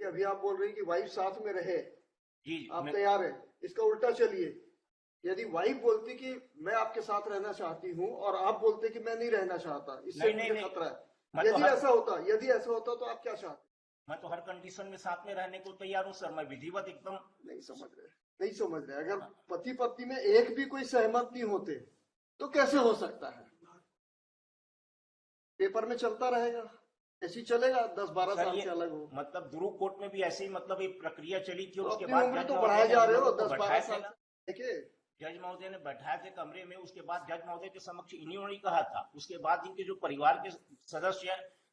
अभी आप बोल रहे हैं कि वाइफ साथ में रहे, जी आप तैयार है। इसका उल्टा चलिए, यदि वाइफ बोलती कि मैं आपके साथ रहना चाहती हूँ और आप बोलते कि मैं नहीं रहना चाहता, इससे मुझे खतरा है। यदि ऐसा होता तो आप क्या चाहते? मैं तो हर कंडीशन में साथ में रहने को तैयार हूँ सर। मैं विधिवत एकदम नहीं समझ रहे। अगर पति पत्नी में एक भी कोई सहमत नहीं होते तो कैसे हो सकता है? पेपर में चलता रहेगा, ऐसी चलेगा 10-12 साल से अलग हो। मतलब ध्रुव कोर्ट में भी ऐसे ही मतलब एक प्रक्रिया चली थी और तो उसके बाद उम्र तो बढ़ाए जा रहे हो 10-12 साल साल। देखिए, जज महोदय ने बैठाए थे कमरे में, उसके बाद जज महोदय के समक्ष इन्होंने ही कहा था। उसके बाद इनके जो परिवार के सदस्य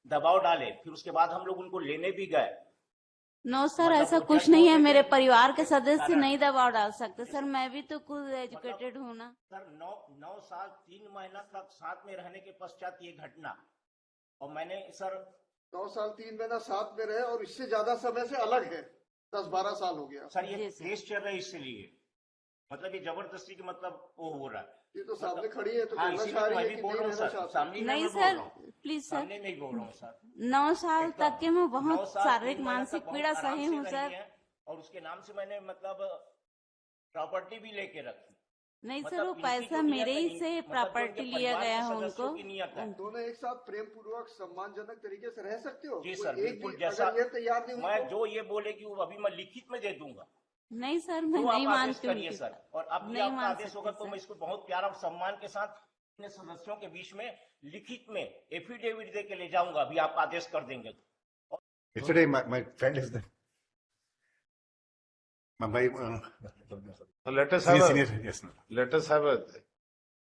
दबाव डाले, फिर उसके बाद हम लोग उनको लेने भी गए। नो सर, ऐसा कुछ नहीं है। मेरे परिवार के सदस्य नहीं दबाव डाल सकते सर, मैं भी तो खुद एजुकेटेड हूँ ना सर। 9 साल 3 महीना तक साथ में रहने के पश्चात ये घटना, और मैंने सर 9 साल 3 महीना साथ में रहे और इससे ज्यादा समय से अलग है, 10-12 साल हो गया सर। ये केस चल रहा है, इसलिए मतलब ये जबरदस्ती की मतलब वो हो रहा है। ये तो सामने खड़ी है तो हाँ, इसीलिए मैं भी बोल रहा हूँ सर। सामने नहीं सर, प्लीज सर, सामने नहीं बोल रहा हूँ सर। 9 साल तक के मैं बहुत शारीरिक मानसिक पीड़ा सही हूँ सर। और उसके नाम से मैंने मतलब प्रॉपर्टी भी लेके रखी। नहीं सर, वो पैसा मेरे ही से प्रॉपर्टी लिया गया है उनको। दोनों एक साथ प्रेम पूर्वक सम्मानजनक तरीके से रह सकते हो? जी सर, बिल्कुल। जैसा ये तैयार नहीं, मैं जो ये बोलेगी वो अभी मैं लिखित में दे दूंगा। नहीं सर, मैं नहीं मानती हूँ सर। और अब भी आपका आदेश होगा तो मैं इसको बहुत प्यार और सम्मान के साथ अपने सदस्यों के बीच में लिखित में एफिडेविट दे के ले जाऊंगा। अभी आप आदेश कर देंगे तो। Yesterday, my friend is there. Let us have a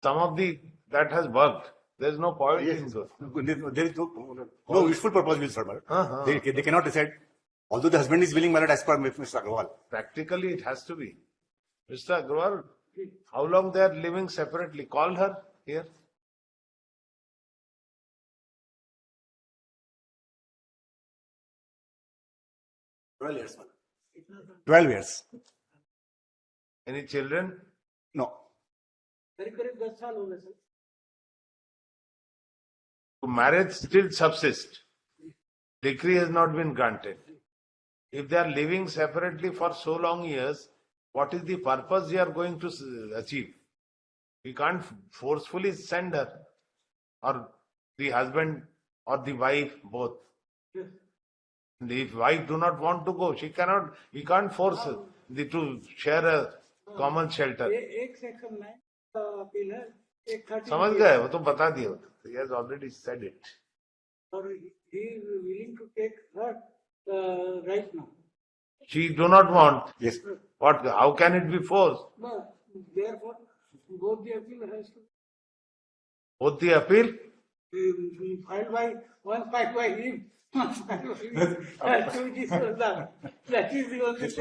some of the that has worked. There is no point in those. There is no useful purpose will serve. They cannot decide. Although the husband is willing, my lord, as per Mr. Agarwal. Practically, it has to be. Mr. Agarwal, how long they are living separately? Call her here. $12 years. 12 years. Any children? No. करीब 10 साल हो गए sir. Marriage still subsists. Decree has not been granted. If they are living separately for so long years, what is the purpose they are going to achieve? We can't forcefully send her, or the husband or the wife, both. Yes. And if wife do not want to go, she cannot. We can't force the to share a common shelter. एक section में appeal है, एक 30 समझ गए, वो तो बता दिया. He has already said it. और he is willing to take her right now. She do not want. Yes. What? How can it be forced? But therefore, both the appeal has to Both the appeal. filed by one filed by him, one filed by me. Has to be discussed. That is the only test.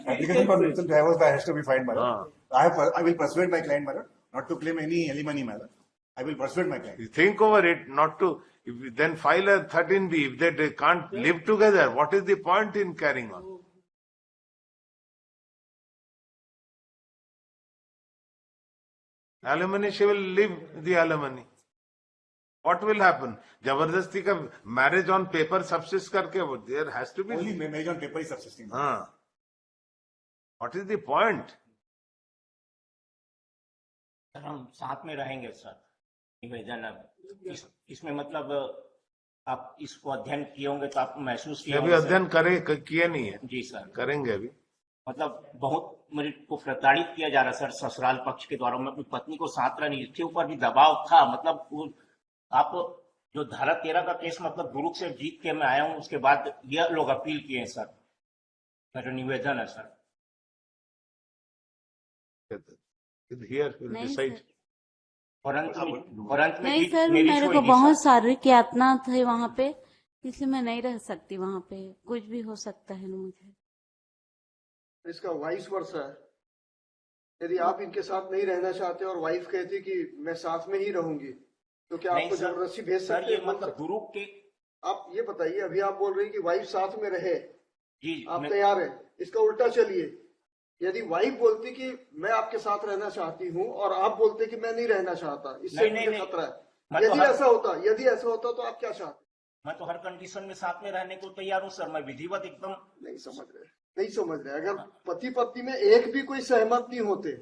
Application for mutual divorce has to be filed, my lord. I will persuade my client, my lord, not to claim any alimony, my lord. I will persuade my client. You think over it, not to. If you then file a 13B. If they can't live together, what is the point in carrying on? Alimony, she will live the alimony. What will happen? जबरदस्ती का marriage on paper subsist करके, there has to be. Only marriage on paper is subsisting. हाँ. What is the point? Sir हम साथ में रहेंगे sir. निवेदन अब इसमें मतलब आप इसको अध्ययन किए होंगे तो आप महसूस किए अभी अध्ययन किए नहीं है। जी सर, करेंगे अभी। मतलब बहुत मेरे को प्रताड़ित किया जा रहा सर ससुराल पक्ष के द्वारा। मैं अपनी पत्नी को साथ रहने, इसके ऊपर भी दबाव था। मतलब आप जो धारा 13 का केस मतलब दुरुक से जीत के मैं आया हूँ, उसके बाद यह लोग अपील किए हैं सर। मेरा निवेदन है सर। नहीं सर, मेरे को बहुत शारीरिक यातना थी वहाँ पे, इसलिए मैं नहीं रह सकती वहाँ पे। कुछ भी हो सकता है ना मुझे। इसका वाइस वर्सा है। यदि आप इनके साथ नहीं रहना चाहते और वाइफ कहती कि मैं साथ में ही रहूंगी, तो क्या आपको जबरदस्ती भेज सकते हैं? मतलब दुरुक के आप ये बताइए, अभी आप बोल रहे हैं कि वाइफ साथ में रहे, जी आप तैयार है। इसका उल्टा चलिए, यदि वाइफ बोलती कि मैं आपके साथ रहना चाहती हूँ और आप बोलते कि मैं नहीं रहना चाहता, इससे मुझे खतरा है। यदि ऐसा होता तो आप क्या चाहते? मैं तो हर कंडीशन में साथ में रहने को तैयार हूँ सर, मैं विधिवत एकदम। नहीं समझ रहे अगर पति पत्नी में एक भी कोई सहमत नहीं होते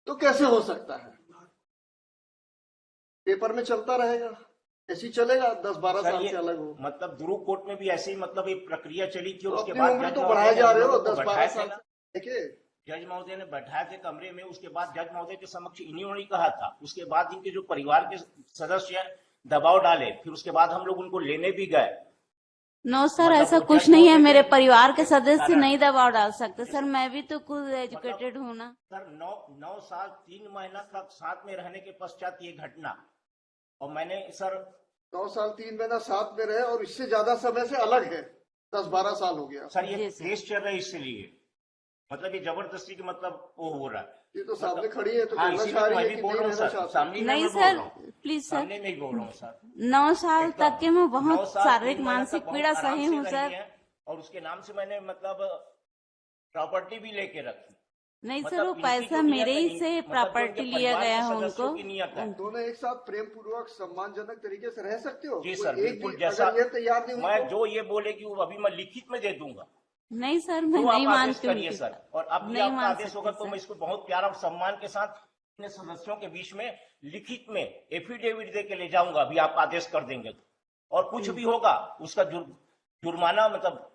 तो कैसे हो सकता है? पेपर में चलता रहेगा, ऐसे ही चलेगा 10-12 सर साल ये से अलग हो। मतलब ध्रुव कोर्ट में भी ऐसी मतलब एक प्रक्रिया चली थी, और तो उसके अपनी बाद उम्र जज तो महोदय बढ़ाए ने जा हम रहे हो लोगों को 10-12 बैठाए थे साल ना। से। देखिए जज महोदय ने बैठाए थे कमरे में, उसके बाद जज महोदय के समक्ष इन्होंने ही कहा था, उसके बाद इनके जो परिवार के सदस्य दबाव डाले, फिर उसके बाद हम लोग उनको लेने भी गए। नो सर, मतलब ऐसा वो कुछ जज नहीं है, महोदय मेरे के परिवार के सदस्य कारण। नहीं दबाव डाल सकते सर, मैं भी तो खुद एजुकेटेड हूँ ना। सर 9 साल 3 महीना तक साथ में रहने के पश्चात ये घटना, और मैंने सर 9 साल 3 महीना साथ में रहे और इससे ज्यादा समय से अलग है, 10-12 साल हो गया। सर ये जी सर। केस चल रहा है इसलिए, मतलब ये जबरदस्ती की मतलब वो हो रहा है। ये तो सामने खड़ी है तो हाँ, कहना इसीलिए चाह तो रही मैं है भी कि बोल नहीं रहा हूँ रहना सर, चाहती। सामने नहीं मैं बोल सर, रहा हूँ, प्लीज सर, सामने में ही बोल रहा हूँ सर। 9 साल एकदम। तक के मैं 9 बहुत साल शारीरिक 3 महीना मानसिक तक बहुत पीड़ा आराम सही से हूँ रही सर। है, और उसके नाम से मैंने मतलब प्रॉपर्टी भी लेके रखी। नहीं सर, मतलब वो इनकी पैसा जो मेरे ही नियत है, से मतलब जो प्रॉपर्टी इनके लिया परिवार गया के है सदस्यों उनको। की नियत है। दोनों एक साथ प्रेम पूर्वक सम्मानजनक तरीके से रह सकते हो? जी कोई सर, एक बिल्कुल, भी जैसा अगर ये तैयार नहीं हुई मैं तो? जो ये बोलेगी वो अभी मैं लिखित में दे दूंगा, नहीं सर, मैं तो नहीं आप आदेश मानती करिए उनकी सर। और अब भी नहीं आपका मान आदेश होगा सकती तो मैं सर। इसको बहुत प्यार और सम्मान के साथ अपने सदस्यों के बीच में लिखित में एफिडेविट दे के ले जाऊंगा, अभी आप आदेश कर देंगे तो। और कुछ भी होगा उसका जुर्माना मतलब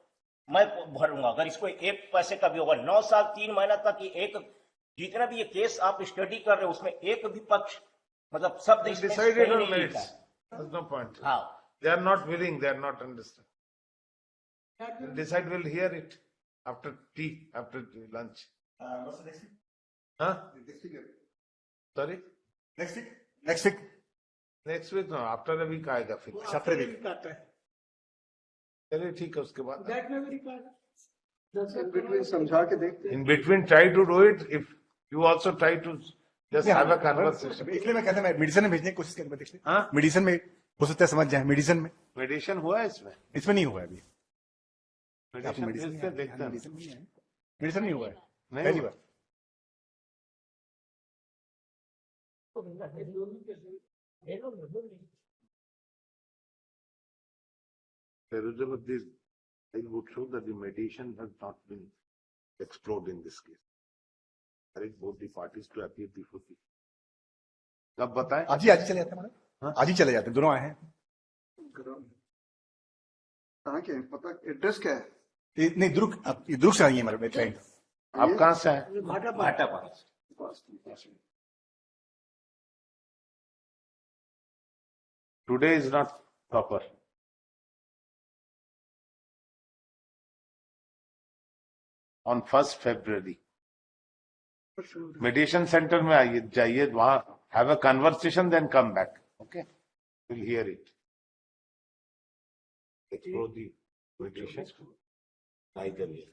मैं भरूंगा, अगर इसको 1 पैसे का भी होगा। 9 साल 3 महीना तक ये एक, जितना भी ये केस आप स्टडी कर रहे हो उसमें एक भी पक्ष मतलब शब्द इसमें Decided कहीं on नहीं लिखा merits. है। There's no point. हाँ, They are not willing, they are not understand. We'll decide, we'll hear it after tea, after lunch. What's the next week? Huh? Next week. Sorry? Next week. Next week. Next week no, after a week आएगा फिर। After a week. चलिए ठीक है, उसके बाद। That may be required. In between समझा के देखते हैं। In between, try to do it. If you also try to just have a conversation. इसलिए मैं कहता मैं मेडिसिन में भेजने की कोशिश करूंगा, देख ले। हाँ? मेडिसिन में हो सकता है समझ जाए, मेडिसिन में। मेडिटेशन हुआ है इसमें? इसमें नहीं हुआ है अभी। मेडिटेशन मेडिसिन भेजते हैं, देखते हैं। मेडिसिन नहीं हुआ है, नहीं पहली हुआ। बार। Elizabeth, I would show that the mediation has not been explored in this case. Correct both the parties to appear before the. कब बताएं? आज ही चले जाते हैं मैडम, आज ही चले जाते हैं, दोनों आए हैं। कहाँ के हैं? पता एड्रेस क्या है? नहीं दुर्ग से आई है हमारे क्लाइंट। आप कहाँ से हैं? भाटा पास। Today is not proper. On 1st February. Mediation center में आइए, जाइए वहां, have a conversation, then come back. Okay, we'll hear it. Explore the mediation. I can hear.